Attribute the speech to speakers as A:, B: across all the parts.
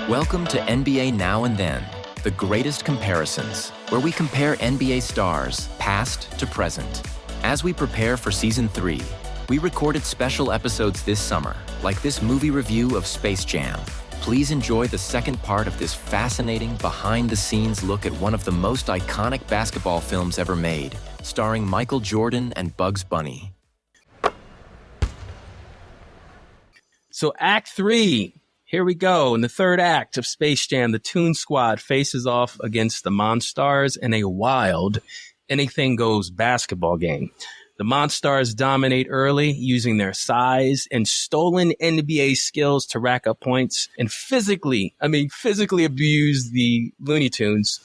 A: Welcome to NBA Now and Then, the greatest comparisons, where we compare NBA stars, past to present. As we prepare for Season 3, we recorded special episodes this summer, like this movie review of Space Jam. Please enjoy the second part of this fascinating, behind-the-scenes look at one of the most iconic basketball films ever made, starring Michael Jordan and Bugs Bunny.
B: So Act 3. Here we go. In the third act of Space Jam, the Toon Squad faces off against the Monstars in a wild, anything-goes basketball game. The Monstars dominate early, using their size and stolen NBA skills to rack up points and physically abuse the Looney Tunes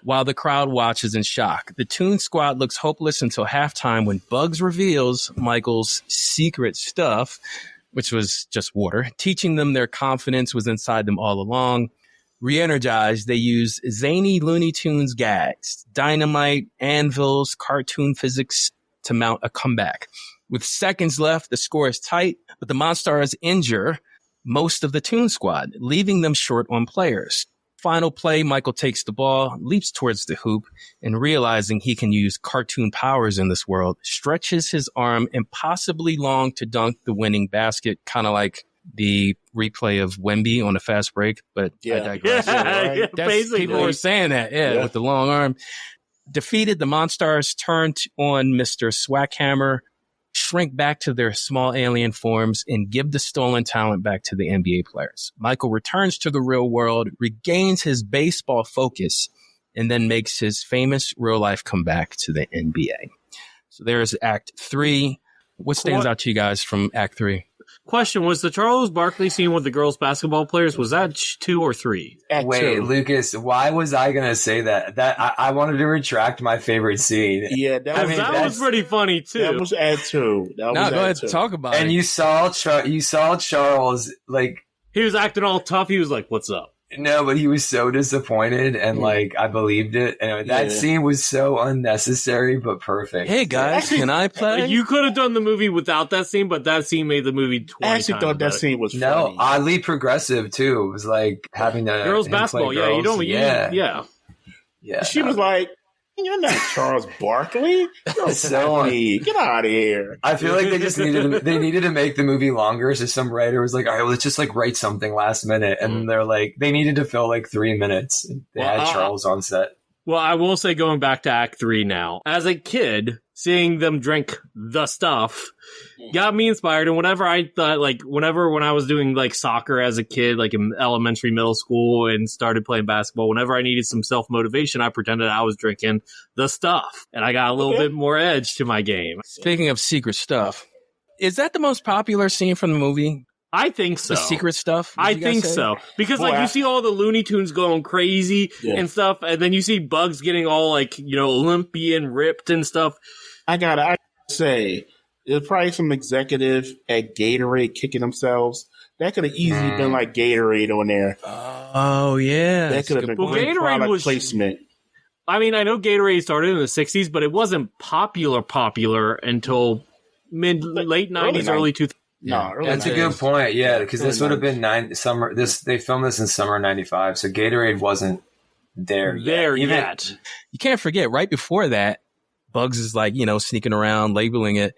B: while the crowd watches in shock. The Toon Squad looks hopeless until halftime when Bugs reveals Michael's secret stuff, which was just water, teaching them their confidence was inside them all along. Re-energized, they use zany Looney Tunes gags, dynamite, anvils, cartoon physics to mount a comeback. With seconds left, the score is tight, but the Monstars injure most of the Toon Squad, leaving them short on players. Final play, Michael takes the ball, leaps towards the hoop, and realizing he can use cartoon powers in this world, stretches his arm impossibly long to dunk the winning basket, kind of like the replay of Wemby on a fast break, but I digress. People were saying that, with the long arm. Defeated, the Monstars turn on Mr. Swackhammer, shrink back to their small alien forms, and give the stolen talent back to the NBA players. Michael returns to the real world, regains his baseball focus, and then makes his famous real-life comeback to the NBA. So there's Act 3. What stands out to you guys from Act 3?
C: Question, was the Charles Barkley scene with the girls basketball players, was that 2 or 3?
D: Wait,
C: 2.
D: Lucas, why was I going to say that? I wanted to retract my favorite scene.
E: Yeah,
C: that was pretty funny, too.
E: That was Act 2.
B: Go ahead, talk about it.
D: And you saw Charles, like...
C: He was acting all tough. He was like, what's up?
D: No, but he was so disappointed, and like I believed it. And that scene was so unnecessary, but perfect.
B: Hey guys, can I play?
C: You could have done the movie without that scene, but that scene made the movie 20
E: I actually
C: times
E: thought that
C: better.
E: scene was funny.
D: No, oddly progressive too. It was like having the
C: girls basketball. Yeah, you don't. Yeah.
E: She was like, "You're not Charles Barkley. You're Sony. Get out of here."
D: I feel like they just needed to make the movie longer. So some writer was like, "All right, well, let's just like write something last minute," and they're like, they needed to fill like 3 minutes. They had Charles on set.
C: Well, I will say, going back to Act 3 now, as a kid, seeing them drink the stuff got me inspired. And whenever I thought, like, when I was doing like soccer as a kid, like in elementary, middle school, and started playing basketball, whenever I needed some self-motivation, I pretended I was drinking the stuff. And I got a little bit more edge to my game.
B: Speaking of secret stuff, is that the most popular scene from the movie?
C: I think so.
B: The secret stuff?
C: I think so. Because you see all the Looney Tunes going crazy and stuff, and then you see Bugs getting all like, Olympian ripped and stuff.
E: I gotta say, there's probably some executive at Gatorade kicking themselves. That could have easily been like Gatorade on there.
B: Oh, yeah.
E: That could have been great product placement.
C: I mean, I know Gatorade started in the 60s, but it wasn't popular until late 90s, early 2000s.
D: No, that's a good point. Yeah, because this would have been summer. They filmed this in summer '95, so Gatorade wasn't there yet.
B: You can't forget, right before that, Bugs is like, sneaking around, labeling it.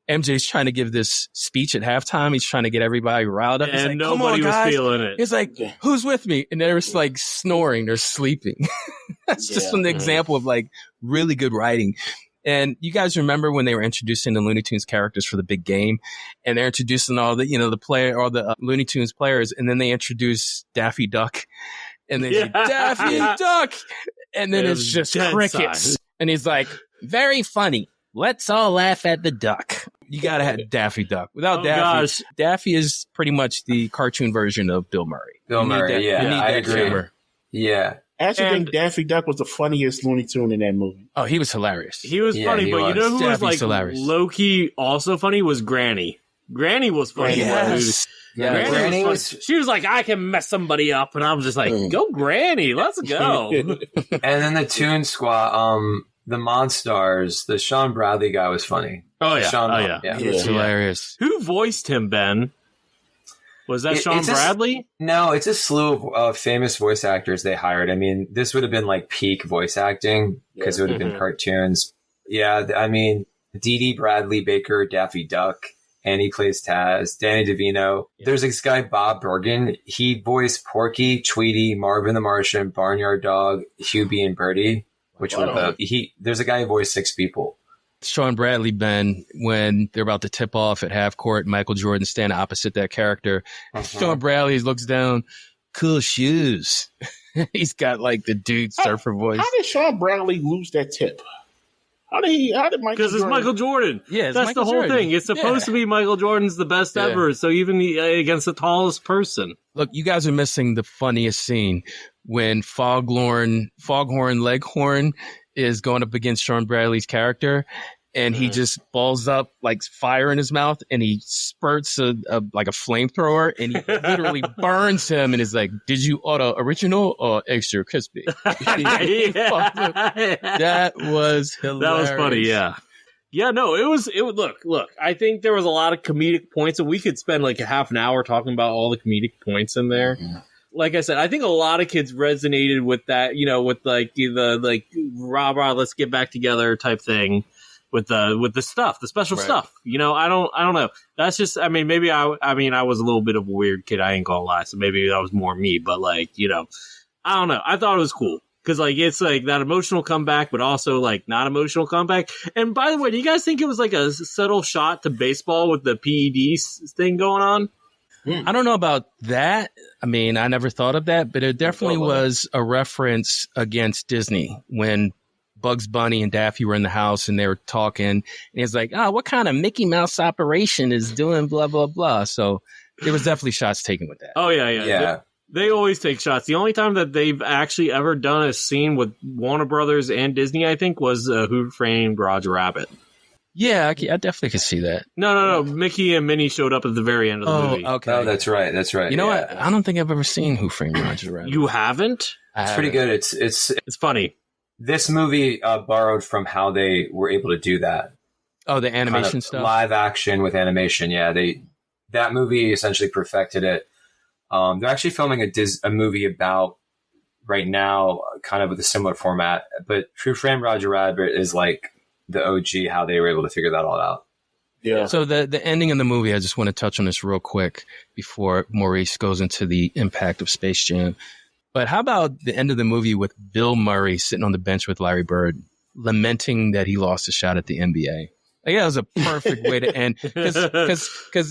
B: MJ's trying to give this speech at halftime. He's trying to get everybody riled up. He's
C: and
B: like,
C: nobody was feeling it.
B: He's like, who's with me? And they're just like snoring. They're sleeping. That's just an example of like really good writing. And you guys remember when they were introducing the Looney Tunes characters for the big game, and they're introducing all the, the Looney Tunes players, and then they introduce Daffy Duck, and they say, Daffy Duck! And then it's just crickets. Size. And he's like, very funny. Let's all laugh at the duck. You gotta have Daffy Duck. Without Daffy, Daffy is pretty much the cartoon version of Bill Murray.
D: I agree.
B: Humor.
D: Yeah.
E: I actually think Daffy Duck was the funniest Looney Tune in that movie.
B: Oh, he was hilarious.
C: He was funny, but you know who was like hilarious. Low-key also funny was Granny. Granny was funny.
B: Yes. Yeah,
C: Granny she was like, I can mess somebody up, and I'm just like, go Granny, let's go.
D: And then the Toon Squad, the Monstars, the Sean Bradley guy was funny.
C: Oh yeah,
B: It's hilarious.
C: Who voiced him, Ben? Was that Sean Bradley?
D: No, it's a slew of famous voice actors they hired. I mean, this would have been like peak voice acting because it would have been cartoons. Yeah, I mean, Dee Dee Bradley Baker, Daffy Duck, and he plays Taz. Danny DeVito. Yeah. There's this guy, Bob Bergen. He voiced Porky, Tweety, Marvin the Martian, Barnyard Dog, Hubie, and Birdie. There's a guy who voiced 6 people.
B: Sean Bradley, Ben, when they're about to tip off at half court, Michael Jordan standing opposite that character. Sean Bradley looks down, cool shoes. He's got like the dude surfer voice.
E: How did Sean Bradley lose that tip? How did Michael?
C: Because it's Michael Jordan.
B: Yeah,
C: that's
B: Michael
C: the whole
B: Jordan.
C: Thing. It's supposed to be Michael Jordan's the best ever. So even against the tallest person.
B: Look, you guys are missing the funniest scene when Foghorn Leghorn is going up against Sean Bradley's character, and he just balls up like fire in his mouth, and he spurts like a flamethrower, and he literally burns him, and is like, "Did you order original or extra crispy?" That was hilarious.
C: That was funny. Yeah. Yeah, no, it was look, I think there was a lot of comedic points, and we could spend like a half an hour talking about all the comedic points in there. Mm-hmm. Like I said, I think a lot of kids resonated with that, with like the rah, let's get back together type thing with the stuff, the special stuff. I don't know. That's just, I mean, maybe I was a little bit of a weird kid. I ain't gonna lie. So maybe that was more me, but like, I don't know. I thought it was cool. Cause like, it's like that emotional comeback, but also like not emotional comeback. And by the way, do you guys think it was like a subtle shot to baseball with the PED thing going on?
B: I don't know about that. I mean, I never thought of that, but it definitely was a reference against Disney when Bugs Bunny and Daffy were in the house and they were talking. And he's like, what kind of Mickey Mouse operation is doing blah, blah, blah. So there was definitely shots taken with that.
C: Oh, yeah. They always take shots. The only time that they've actually ever done a scene with Warner Brothers and Disney, I think, was Who Framed Roger Rabbit.
B: Yeah, I definitely could see that.
C: No. Mickey and Minnie showed up at the very end of the movie.
B: Okay.
D: Oh, that's right.
B: You know what? I don't think I've ever seen Who Framed Roger Rabbit.
C: You haven't?
D: It's pretty good. It's
C: funny.
D: This movie borrowed from how they were able to do that.
B: Oh, the animation
D: kind of
B: stuff?
D: Live action with animation. Yeah, that movie essentially perfected it. They're actually filming a movie about right now, kind of with a similar format. But Who Framed Roger Rabbit is like the OG, how they were able to figure that all out.
E: Yeah.
B: So the ending of the movie, I just want to touch on this real quick before Maurice goes into the impact of Space Jam. But how about the end of the movie with Bill Murray sitting on the bench with Larry Bird, lamenting that he lost a shot at the NBA? Like, that was a perfect way to end because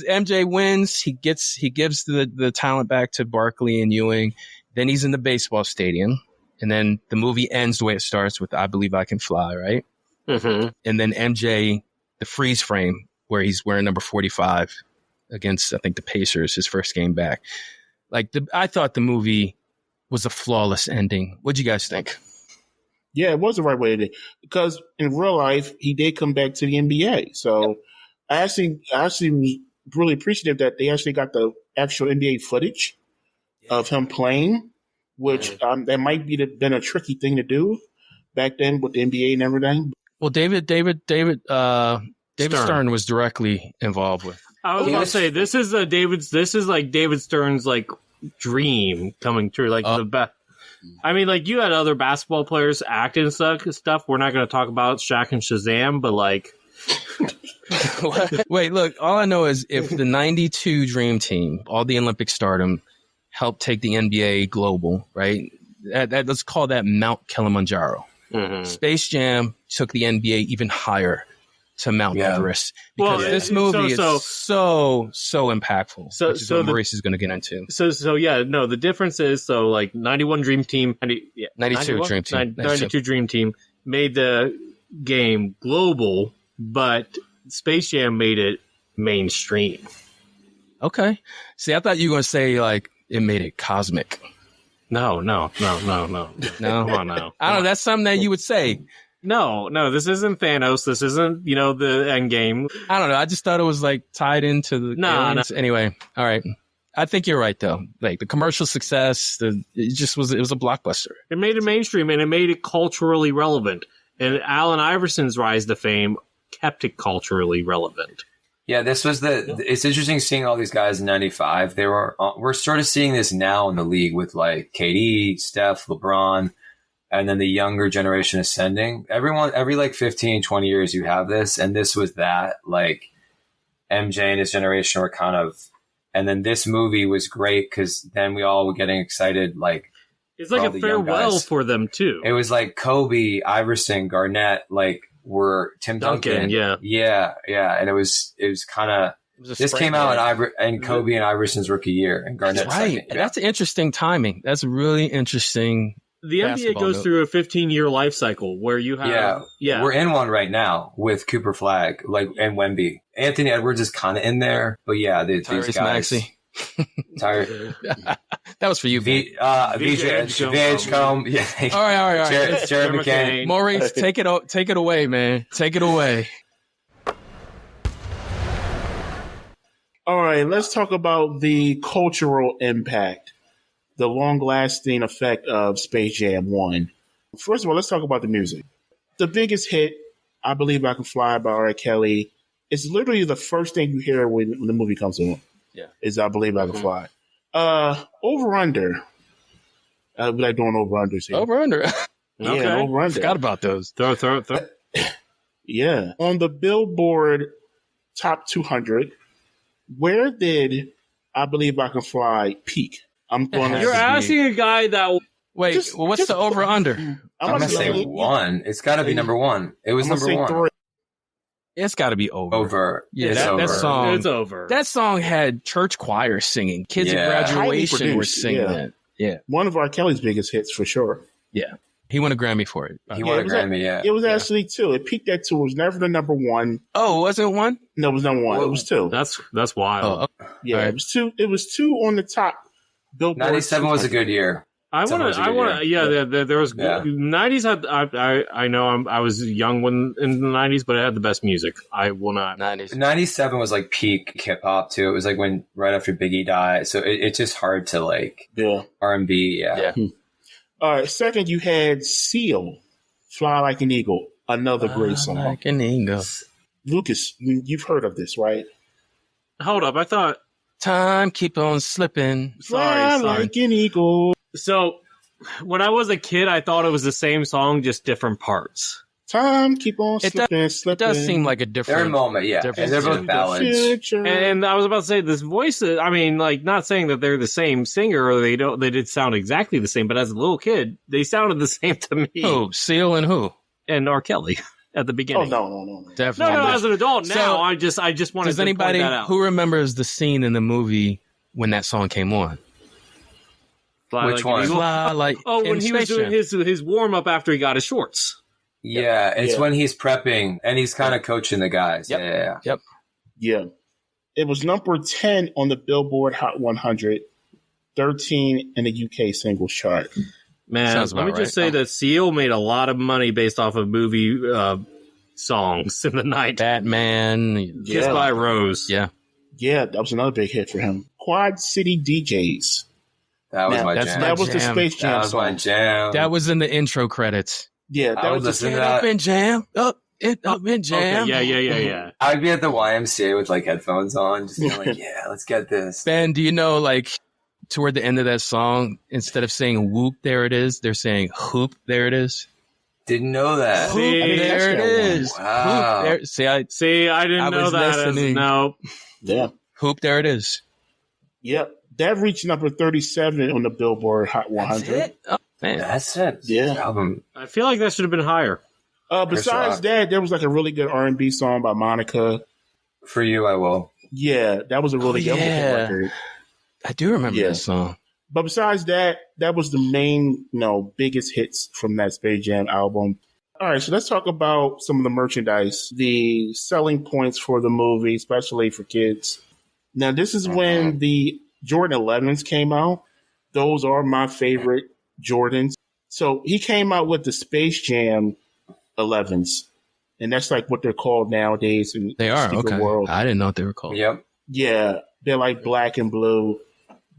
B: MJ wins. He gives the talent back to Barkley and Ewing. Then he's in the baseball stadium, and then the movie ends the way it starts with "I Believe I Can Fly," right? Mm-hmm. And then MJ, the freeze frame where he's wearing number 45 against, I think, the Pacers, his first game back. Like, I thought the movie was a flawless ending. What'd you guys think?
E: Yeah, it was the right way to do it. Because in real life, he did come back to the NBA. So I actually was really appreciative that they actually got the actual NBA footage of him playing, which that might been a tricky thing to do back then with the NBA and everything.
B: Well, David Stern was directly involved with.
C: I was going to say, this is like David Stern's like dream coming true. Like the best. I mean, like, you had other basketball players acting and stuff. We're not going to talk about Shaq and Shazam, but like.
B: Wait, look, all I know is if the 92 Dream Team, all the Olympic stardom, helped take the NBA global, right? Let's call that Mount Kilimanjaro. Mm-hmm. Space Jam took the NBA even higher to Mount Everest because this movie is so impactful. Which is what Maurice is going to get into.
C: The difference is like 91 Dream Team,
B: 92 Dream Team,
C: 92 Dream Team made the game global, but Space Jam made it mainstream.
B: Okay, see, I thought you were going to say like it made it cosmic.
C: No.
B: No, come on, no. I don't know. That's something that you would say.
C: No, this isn't Thanos. This isn't, the end game.
B: I don't know. I just thought it was like tied into the aliens. Anyway, all right. I think you're right though. Like the commercial success, it was a blockbuster.
C: It made it mainstream and it made it culturally relevant. And Allen Iverson's rise to fame kept it culturally relevant.
D: Yeah, this was it's interesting seeing all these guys in 95. We're sort of seeing this now in the league with like KD, Steph, LeBron, and then the younger generation ascending. Every like 15, 20 years you have this. And this was that, like MJ and his generation were kind of, and then this movie was great because then we all were getting excited. Like,
C: it's like a farewell for them too.
D: It was like Kobe, Iverson, Garnett, like were Tim Duncan. Yeah. And it was kind of, this came out in Kobe and Iverson's rookie year and Garnett's
B: right.
D: second. Yeah.
B: That's interesting timing. That's really interesting.
C: The NBA goes through a 15-year life cycle where you have... Yeah.
D: We're in one right now with Cooper Flagg, like, and Wemby. Anthony Edwards is kind of in there, but yeah, these guys.
B: Maxey. That was for you,
D: VJ Combe. Yeah.
B: All right.
D: Jared McCain.
B: Maurice, take it away, man. Take it away.
E: All right, let's talk about the cultural impact, the long-lasting effect of Space Jam 1. First of all, let's talk about the music. The biggest hit, I Believe I Can Fly by R. Kelly, is literally the first thing you hear when the movie comes on.
B: Yeah.
E: Is I Believe I Can Fly. Over-under. We like doing over-unders here.
B: Over-under.
E: Yeah, over-under.
B: Forgot about those.
C: Throw.
E: Yeah. On the Billboard Top 200, where did I Believe I Can Fly peak? I'm going.
C: You're asking a guy that.
B: Wait, what's the over under?
D: I'm gonna say 1. It's got to be number 1. It was number 1.
E: 3.
B: It's got to be over.
D: Over.
B: Yeah,
D: that
B: song.
C: It's over.
B: That song had church choirs singing. Kids at graduation were singing it. Yeah.
E: One of R. Kelly's biggest hits for sure.
B: Yeah. He won a Grammy for it.
D: He won a Grammy, yeah.
E: It was actually 2. It peaked at 2. It was never the number 1.
B: Oh, wasn't 1?
E: No, it was number 1. It was 2.
C: That's wild.
B: Oh,
E: yeah, right. It was 2. It was 2 on the top Billboard.
D: 97 was a good year.
C: There was 90s had I know I was young when in the 90s, but it had the best music. I will not.
D: 97 was like peak hip hop too. It was like when right after Biggie died, so it's just hard to like R&B. Yeah.
E: All right. Second, you had Seal, "Fly Like an Eagle," another great song.
B: Like an eagle.
E: Lucas, you've heard of this, right?
C: Hold up, I thought
B: time keep on slipping.
E: Fly like an eagle.
C: So, when I was a kid, I thought it was the same song, just different parts.
E: Time keep on slipping.
B: It does seem like a different...
D: They're a moment, yeah. And they're both ballads.
C: And I was about to say, this voices, I mean, like, not saying that they're the same singer or they did sound exactly the same, but as a little kid, they sounded the same to me.
B: Who? Seal and who?
C: And R. Kelly at the beginning.
E: Oh, no.
B: Definitely.
C: No, as an adult now,
B: So,
C: I just wanted
B: does
C: to
B: anybody
C: point that out.
B: who remembers the scene in the movie when that song came on?
D: Which one?
B: Fly like
C: when he was doing his warm up after he got his shorts.
D: Yeah, it's when he's prepping and he's kind of coaching the guys.
B: Yep.
E: Yeah. It was number 10 on the Billboard Hot 100, 13 in the UK singles chart.
C: Man, let me just say that Seal made a lot of money based off of movie songs in the night.
B: Batman,
C: Kissed by a Rose.
B: Yeah,
E: that was another big hit for him. Quad City DJs.
D: That was my jam.
E: That was the Space Jam.
D: That was my jam.
B: That was in the intro credits.
E: Yeah, that was
D: the
B: up and jam. Up and jam.
C: Okay, yeah.
D: I'd be at the YMCA with like headphones on, just being like, yeah, let's get this.
B: Ben, do you know, like, toward the end of that song, instead of saying whoop, there it is, they're saying hoop, there it is.
D: Didn't know that.
B: Hoop, there it is.
D: Wow.
B: Hoop, there.
C: I didn't know that. No.
E: Yeah.
B: Hoop, there it is.
E: Yep. That reached number 37 on the Billboard Hot 100.
B: That's it? Oh, man.
D: That's it.
E: Yeah.
D: Album.
C: I feel like that should have been higher.
E: Besides that, there was like a really good R&B song by Monica.
D: For You, I Will.
E: Yeah, that was a really good record.
B: I do remember that song.
E: But besides that, that was the main, biggest hits from that Space Jam album. All right, so let's talk about some of the merchandise, the selling points for the movie, especially for kids. Now, this is when the Jordan 11s came out. Those are my favorite Jordans. So he came out with the Space Jam 11s, and that's like what they're called nowadays in
B: They are,
E: the sneaker
B: okay.
E: world.
B: I didn't know what they were called.
D: Yep.
E: Yeah, they're like black and blue.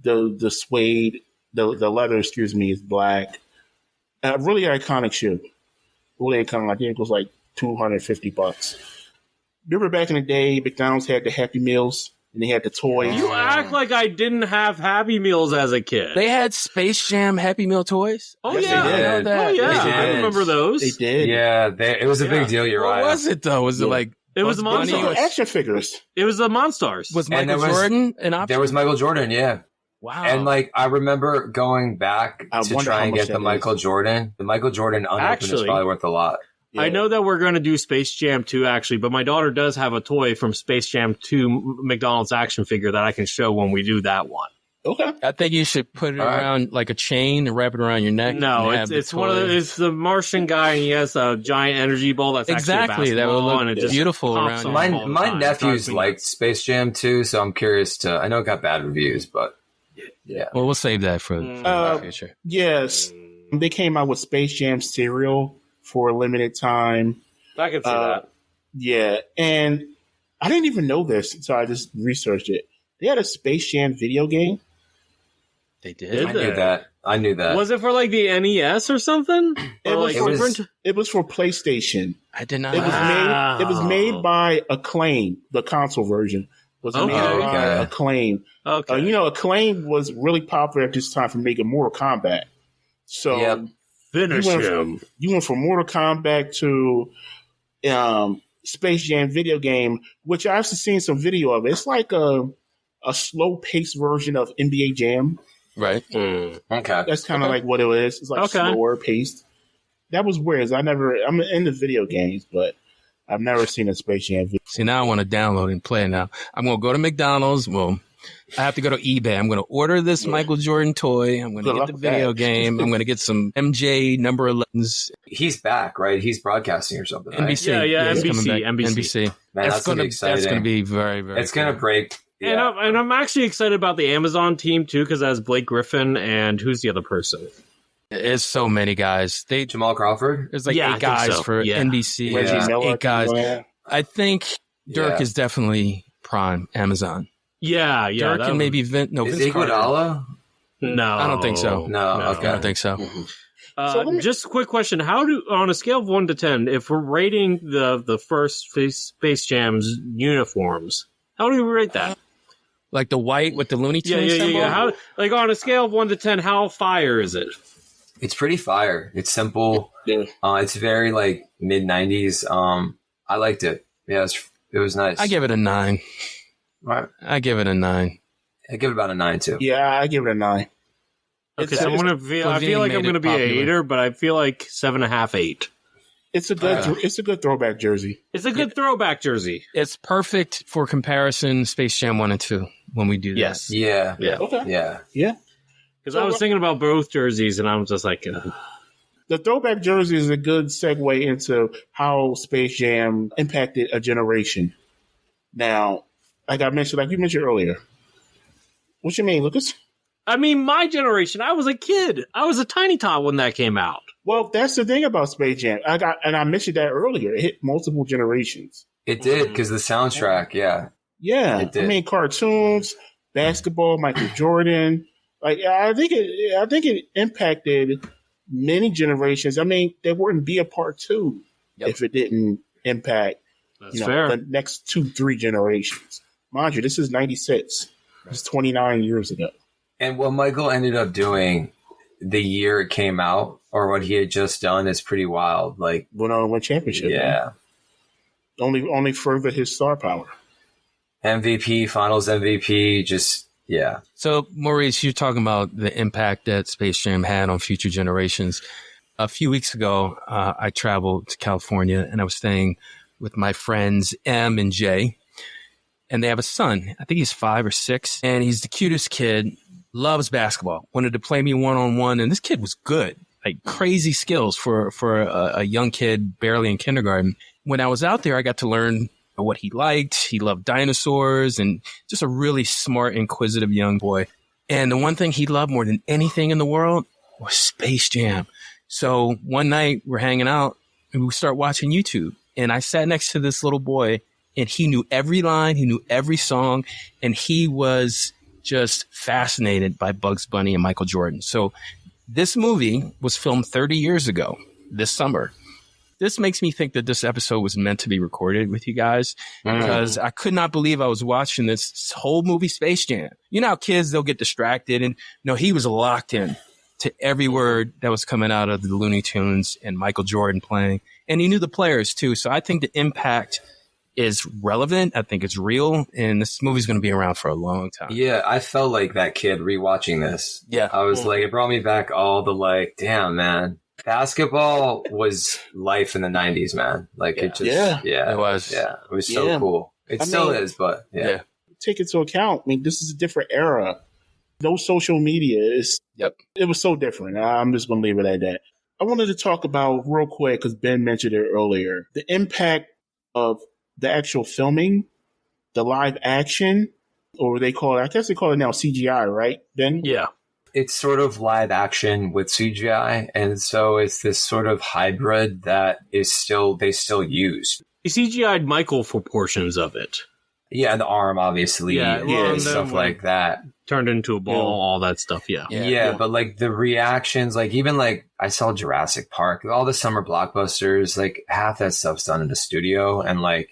E: The suede, the leather, excuse me, is black. Really iconic shoe. Really iconic. I think it was like $250. Remember back in the day, McDonald's had the Happy Meals and they had the toys.
C: You act like I didn't have Happy Meals as a kid.
B: They had Space Jam Happy Meal toys.
C: Oh
E: Yes,
C: yeah,
E: they did.
B: I know that.
C: oh yeah,
D: They
C: I
D: did.
C: remember those.
E: They did.
D: Yeah, it was a big deal. You're
B: What
D: right.
B: was it though? Was it like
C: It was
B: Bugs
C: the
B: Bunny?
C: Monstars.
E: Action figures.
C: It was the Monstars.
B: Was
D: And
B: Michael
D: there was-
B: Jordan an option?
D: There was Michael Jordan, yeah.
B: Wow.
D: And like I remember going back
E: I
D: to
E: wonder
D: try
E: how
D: and
E: much
D: get the
E: that
D: Michael
E: is.
D: Jordan. The Michael Jordan unopened is
C: Actually-
D: probably worth a lot.
C: I know that we're going to do Space Jam 2 actually, but my daughter does have a toy from Space Jam 2 McDonald's action figure that I can show when we do that one.
E: Okay.
B: I think you should put it
D: All right.
B: around like a chain and wrap it around your neck.
C: No,
B: and have
C: it's
B: the
C: one of
B: toy.
C: the, it's the Martian guy and he has a giant energy ball that's
B: Exactly,
C: actually a
B: that would
C: basketball
B: look
C: and it just
B: beautiful
C: pops
B: around
C: off
B: your
C: all the
D: My
C: time.
D: nephews
C: Drives me
D: liked
C: nuts.
D: Space Jam too, so I'm curious to. I know it got bad reviews, but yeah.
B: Well, we'll save that for the future.
E: Yes. They came out with Space Jam cereal for a limited time.
C: I can see that.
E: Yeah. And I didn't even know this, so I just researched it. They had a Space Jam video game.
B: They
C: Did
B: did.
D: I
C: they?
D: knew that. I knew that.
C: Was it for like the NES or something?
E: It
C: Or
E: was
C: like
E: for-
C: Super Nintendo?
E: It was for PlayStation.
B: I did not.
E: It was
C: Wow.
E: made. It was made by Acclaim. The console version was made
C: Okay.
E: by
D: Okay.
E: Acclaim.
C: Okay.
E: Acclaim was really popular at this time for making Mortal Kombat. So
D: Yep.
C: Finish
E: you went
C: him.
E: you went from Mortal Kombat to Space Jam video game, which I've seen some video of. It's like a slow paced version of NBA Jam.
B: Right.
D: Okay.
E: That's kind of like what it is. It's like
C: Okay.
E: slower paced. That was weird. I'm into video games, but I've never seen a Space Jam video.
B: See, now I want to download and play it now. I'm going to go to McDonald's. Well, I have to go to eBay. I'm going to order this Michael Jordan toy. I'm going to
E: Good
B: get
E: luck
B: the
E: with
B: video
E: that.
B: game. I'm going to get some MJ number 11s.
D: He's back, right? He's broadcasting or something. Right?
B: NBC.
C: Yeah,
B: he's coming
C: NBC,
B: back.
C: NBC.
D: Man, that's gonna be exciting.
B: That's going to be very, very
D: It's gonna
B: cool.
D: break.
C: And,
D: Yeah.
C: I'm actually excited about the Amazon team too because it has Blake Griffin and who's the other person?
B: It's so many guys.
D: Jamal Crawford.
B: There's like
C: Yeah, I
B: 8
C: think
B: guys
C: so.
B: for
C: Yeah.
B: NBC.
D: Yeah.
E: Reggie
B: There's
E: Miller,
B: 8 guys.
E: yeah.
B: I think Dirk
D: Yeah.
B: is definitely prime Amazon.
C: Yeah,
B: Dirk and maybe Vince. No,
D: Is
B: Vince Carter.
D: Iguodala?
C: No,
B: I don't think so.
D: No,
B: I
D: okay.
B: don't think so.
E: So let me-
C: Just a quick question: how do, on a scale of 1 to 10, if we're rating the first Space Jam's uniforms, how do we rate that?
B: Like the white with the Looney
C: Yeah,
B: Tunes symbol?
C: How, like on a scale of 1 to 10, how fire is it?
D: It's pretty fire. It's simple.
E: Yeah.
D: It's very like mid '90s. I liked it. Yeah, it was nice.
B: I give it a 9.
D: Right.
B: I give it a 9.
D: I give it about a 9 too.
E: Yeah, I give it a 9.
C: Okay,
E: It's-
C: so I feel like
B: made
C: I'm
B: it
C: going to be a
B: popular.
C: hater, but I feel like 7.5, 8.
E: It's a good throwback jersey.
C: It's a good throwback jersey.
B: It's perfect for comparison Space Jam 1 and 2 when we do that.
C: Yes.
D: Yeah.
C: Yeah.
E: Okay.
D: Yeah.
E: Yeah.
C: Because I was thinking about both jerseys, and I was just like,
E: The throwback jersey is a good segue into how Space Jam impacted a generation. Now, like you mentioned earlier. What you mean, Lucas?
C: I mean, my generation, I was a kid. I was a tiny tot when that came out.
E: Well, that's the thing about Space Jam. I mentioned that earlier. It hit multiple generations.
D: It did because the soundtrack. Yeah.
E: Yeah,
D: It did.
E: I mean, cartoons, basketball, Michael Jordan. Like, I think it impacted many generations. I mean, there wouldn't be a part 2 if it didn't impact
C: That's fair.
E: the next 2-3 generations. Mind you, this is 96. It's 29 years ago.
D: And what Michael ended up doing the year it came out, or what he had just done, is pretty wild. Like,
E: Went on to win championship.
D: yeah,
E: Only further his star power.
D: MVP, Finals MVP, just yeah.
B: So, Maurice, you're talking about the impact that Space Jam had on future generations. A few weeks ago, I traveled to California and I was staying with my friends M and J. And they have a son. I think he's 5 or 6. And he's the cutest kid. Loves basketball. Wanted to play me one-on-one. And this kid was good. Like crazy skills for a young kid barely in kindergarten. When I was out there, I got to learn what he liked. He loved dinosaurs and just a really smart, inquisitive young boy. And the one thing he loved more than anything in the world was Space Jam. So one night we're hanging out and we start watching YouTube. And I sat next to this little boy and he knew every line. He knew every song. And he was just fascinated by Bugs Bunny and Michael Jordan. So this movie was filmed 30 years ago this summer. This makes me think that this episode was meant to be recorded with you guys because I could not believe I was watching this whole movie, Space Jam. You know how kids, they'll get distracted, and no, he was locked in to every word that was coming out of the Looney Tunes and Michael Jordan playing. And he knew the players too. So I think the impact is relevant. I think it's real. And this movie's going to be around for a long time.
D: Yeah, I felt like that kid rewatching this.
B: Yeah.
D: I was like, it brought me back all the like, damn, man. Basketball was life in the 90s, man. Like it just,
B: it was.
D: Yeah, it was so cool. It still is, but yeah.
E: Take into account, I mean, this is a different era. No social media. It was so different. I'm just going to leave it at that. I wanted to talk about real quick, because Ben mentioned it earlier, the impact of the actual filming, the live action, or I guess they call it now CGI, right, Ben?
C: Yeah.
D: It's sort of live action with CGI, and so it's this sort of hybrid that they still use.
C: He CGI'd Michael for portions of it.
D: Yeah, the arm, obviously, and stuff like that.
C: Turned into a ball, all that stuff,
D: Yeah, but like the reactions, like even like I saw Jurassic Park, all the summer blockbusters, like half that stuff's done in the studio, and like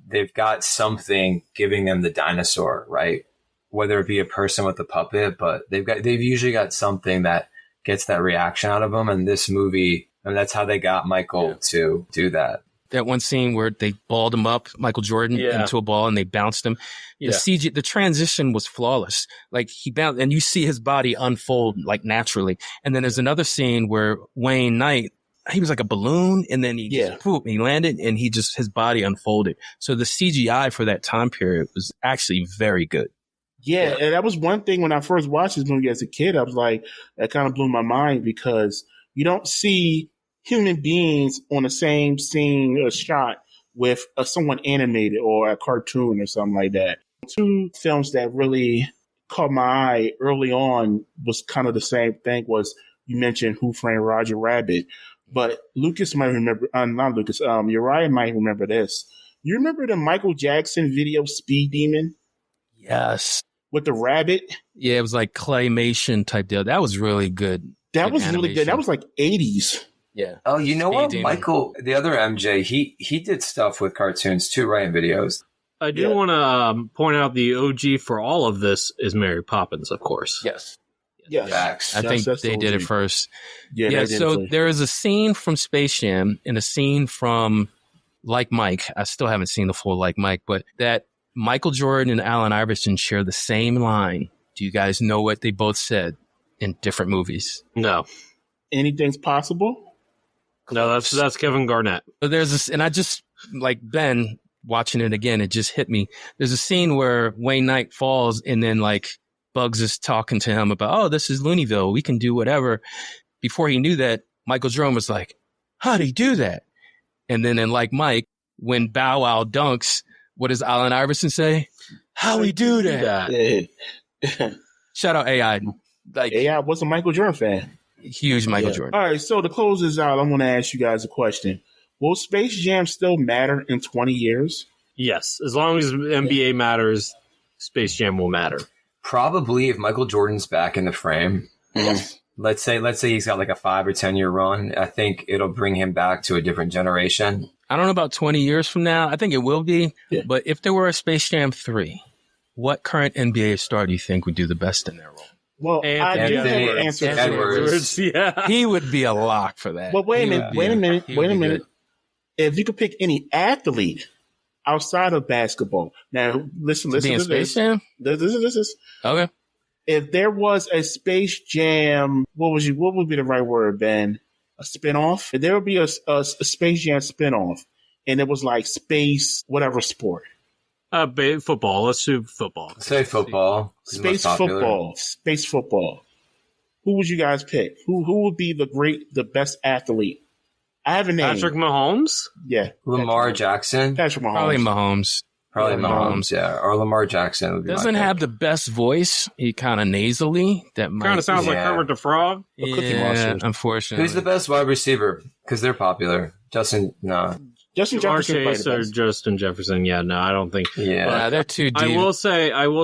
D: they've got something giving them the dinosaur, right? Whether it be a person with a puppet, but they've usually got something that gets that reaction out of them. And this movie, and that's how they got Michael to do that.
B: That one scene where they balled him up, Michael Jordan, into a ball, and they bounced him. The transition was flawless. Like he bounced, and you see his body unfold like naturally. And then there's another scene where Wayne Knight, he was like a balloon, and then he landed, and his body unfolded. So the CGI for that time period was actually very good.
E: Yeah, and that was one thing when I first watched this movie as a kid. I was like, that kind of blew my mind because you don't see human beings on the same scene or shot with someone animated or a cartoon or something like that. Two films that really caught my eye early on was kind of the same thing. Was you mentioned Who Framed Roger Rabbit, but Lucas might remember. Not Lucas. Uriah might remember this. You remember the Michael Jackson video "Speed Demon"?
B: Yes.
E: With the rabbit?
B: Yeah, it was like claymation type deal. That was really good.
E: That was really good. That was like 80s.
B: Yeah.
D: Oh, you know what? Michael, the other MJ, he did stuff with cartoons too, right? In videos.
C: I do want to point out the OG for all of this is Mary Poppins, of course.
B: Yes.
E: Yes.
B: I think they did it first.
E: Yeah,
B: so there is a scene from Space Jam and a scene from Like Mike. I still haven't seen the full Like Mike, but that Michael Jordan and Allen Iverson share the same line. Do you guys know what they both said in different movies?
C: No.
E: Anything's possible?
C: No, that's Kevin Garnett.
B: So there's this, and I just, like Ben, watching it again, it just hit me. There's a scene where Wayne Knight falls, and then like Bugs is talking to him about, oh, this is Looneyville. We can do whatever. Before he knew that, Michael Jordan was like, how'd he do that? And then in Like Mike, when Bow Wow dunks, what does Allen Iverson say? How we do that? Shout out AI. Like
E: AI was a Michael Jordan fan.
B: Huge Michael Jordan.
E: All right, so to close this out, I'm going to ask you guys a question. Will Space Jam still matter in 20 years?
C: Yes. As long as NBA matters, Space Jam will matter.
D: Probably if Michael Jordan's back in the frame.
E: Yes.
D: Let's say he's got like a 5 or 10 year run. I think it'll bring him back to a different generation.
B: I don't know about 20 years from now. I think it will be. Yeah. But if there were a Space Jam 3, what current NBA star do you think would do the best in that role?
E: Well, I do have an answer.
D: Edwards.
C: Yeah.
B: He would be a lock for that.
E: But wait a minute. If you could pick any athlete outside of basketball. Now, listen to this.
B: Space Jam?
E: This is
B: okay.
E: If there was a Space Jam, what would be the right word, Ben? A spinoff? If there would be a Space Jam spinoff, and it was like space, whatever sport.
C: Football. Let's do football.
D: Say football.
E: Space football. Space football. Who would you guys pick? Who would be the best athlete? I have a name.
C: Patrick Mahomes?
E: Yeah.
D: Lamar Jackson?
E: Patrick Mahomes.
B: Probably Mahomes.
D: Mahomes, yeah. Or Lamar Jackson would be
B: Doesn't have the best voice. He kind of nasally. That
C: kind of sounds like Kermit the Frog.
B: Yeah, unfortunately.
D: Who's the best wide receiver? Because they're popular. Justin
E: Jefferson
C: Chase or Justin Jefferson. Yeah, no, I don't think.
D: Yeah,
B: they're too deep.
C: I will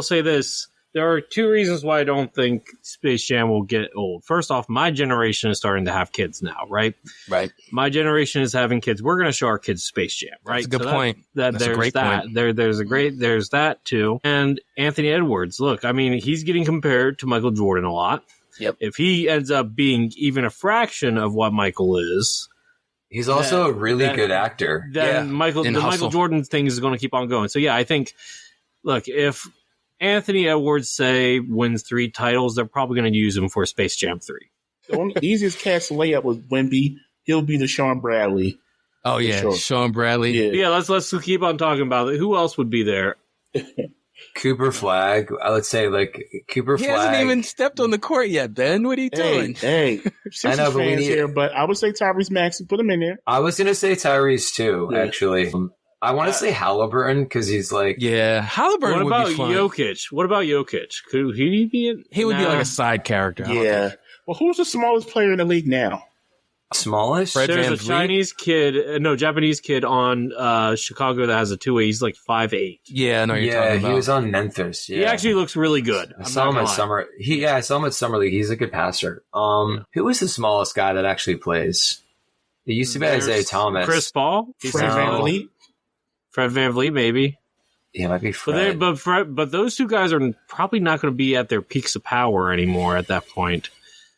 C: say this. There are two reasons why I don't think Space Jam will get old. First off, my generation is starting to have kids now, right?
B: Right.
C: My generation is having kids. We're going to show our kids Space Jam, right?
B: That's a good point. That's a great point.
C: There's that too. And Anthony Edwards, look, I mean, he's getting compared to Michael Jordan a lot.
B: Yep.
C: If he ends up being even a fraction of what Michael is,
D: he's also a really good actor.
C: Then Michael Jordan thing is going to keep on going. So yeah, I think, look, if Anthony Edwards, say, wins 3 titles, they're probably going to use him for Space Jam 3.
E: The easiest cast layup was Wemby. He'll be the Sean Bradley.
B: Oh, yeah. Sure. Sean Bradley.
C: Yeah, let's keep on talking about it. Who else would be there?
D: Cooper Flagg. Let's say, Cooper Flagg.
B: He hasn't even stepped on the court yet, Ben. What are you doing?
E: Hey,
D: I know, but
E: but I would say Tyrese Maxey. Put him in there.
D: I was going to say Tyrese, too, actually. I want to say Halliburton because he's
B: Halliburton would be fun.
C: What about Jokic? Could he be in?
B: He would be like a side character.
E: Yeah. Well, who's the smallest player in the league now?
D: Smallest?
C: There's a Japanese kid on Chicago that has a 2-way. He's like 5'8".
B: Yeah, I know you're talking about.
D: He was on Memphis. Yeah.
C: He actually looks really good.
D: I saw him at Summer. I saw him at Summer League. He's a good passer. Who was the smallest guy that actually plays? It used to be Isaiah Thomas.
C: Chris Paul?
E: Fred VanVleet?
C: Fred VanVleet, maybe.
D: Yeah, it might be Fred.
C: But those two guys are probably not going to be at their peaks of power anymore at that point.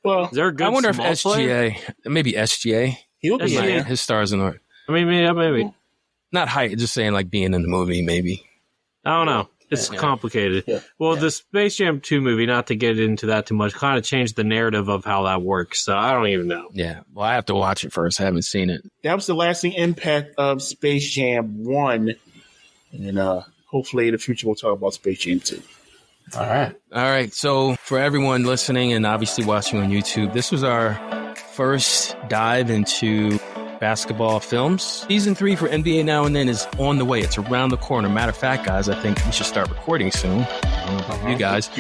E: Well,
C: is there a good
B: I wonder if
C: SGA,
B: maybe SGA.
E: He'll be in.
B: His stars in order.
C: I mean, maybe.
B: Not height, just saying being in the movie, maybe.
C: I don't know. It's complicated. Yeah. Well, the Space Jam 2 movie, not to get into that too much, kind of changed the narrative of how that works. So I don't even know.
B: Yeah. Well, I have to watch it first. I haven't seen it.
E: That was the lasting impact of Space Jam 1. And hopefully in the future we'll talk about Space Jam 2.
D: All right.
B: So for everyone listening and obviously watching on YouTube, this was our first dive into basketball films. Season 3 for NBA Now and Then is on the way. It's around the corner. Matter of fact, guys, I think we should start recording soon. I don't know about you guys.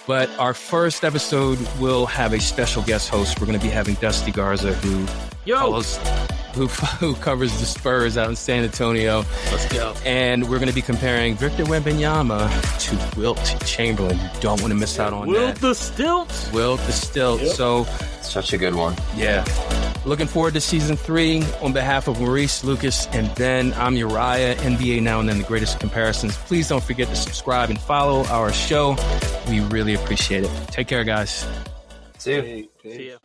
B: But our first episode will have a special guest host. We're going to be having Dusty Garza, who covers the Spurs out in San Antonio.
C: Let's go.
B: And we're going to be comparing Victor Wembanyama to Wilt Chamberlain. You don't want to miss out on
C: Wilt the Stilt.
B: Yep. So
D: such a good one.
B: Yeah. Looking forward to season 3. On behalf of Maurice, Lucas, and Ben, I'm Uriah. NBA Now and Then, the greatest comparisons. Please don't forget to subscribe and follow our show. We really appreciate it. Take care, guys.
D: See you.
C: See ya.